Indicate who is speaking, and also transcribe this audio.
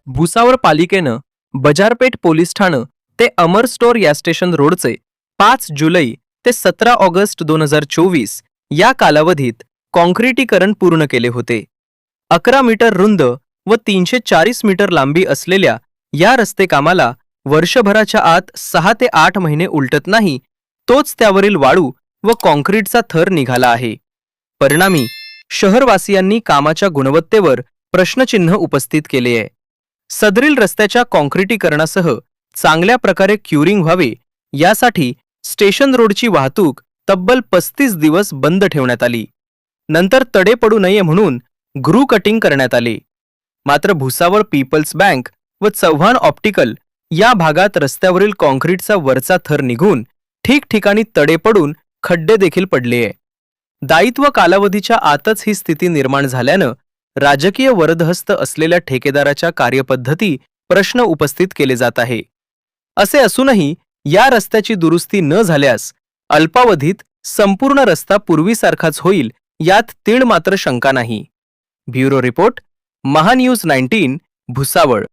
Speaker 1: भुसावळ पालिकेनं बजारपेठ पोलीस ठाणं ते अमर स्टोअर या स्टेशन रोडचे 5 जुलै ते 17 ऑगस्ट 2024 या कालावधीत काँक्रिटीकरण पूर्ण केले होते. 11 मीटर रुंद व 340 मीटर लांबी असलेल्या या रस्ते कामाला वर्षभराच्या आत 6 ते 8 महिने उलटत नाही, तोच त्यावरील वाळू व काँक्रीटचा थर निघाला आहे. परिणामी शहरवासियांनी कामाच्या गुणवत्तेवर प्रश्नचिन्ह उपस्थित केले आहे. सदरील रस्त्याच्या काँक्रिटीकरणासह चांगल्या प्रकारे क्युरिंग व्हावे यासाठी स्टेशन रोडची वाहतूक तब्बल 35 दिवस बंद ठेवण्यात आली. नंतर तडे पडू नये म्हणून ग्रू कटिंग करण्यात आले. मात्र भुसावळ पीपल्स बँक व चव्हाण ऑप्टिकल या भागात रस्त्यावरील काँक्रीटचा वरचा थर निघून ठिकठिकाणी तडे पडून खड्डे देखील पडले आहे. दायित्व कालावधीच्या आतच ही स्थिती निर्माण झाल्यानं राजकीय वरदहस्त असलेल्या ठेकेदाराच्या कार्यपद्धती प्रश्न उपस्थित केले जात आहे. असे असूनही या रस्त्याची दुरुस्ती न झाल्यास अल्पावधीत संपूर्ण रस्ता पूर्वीसारखाच होईल यात तीळ मात्र शंका नाही. Bureau report, Mahanews 19, Bhusawal.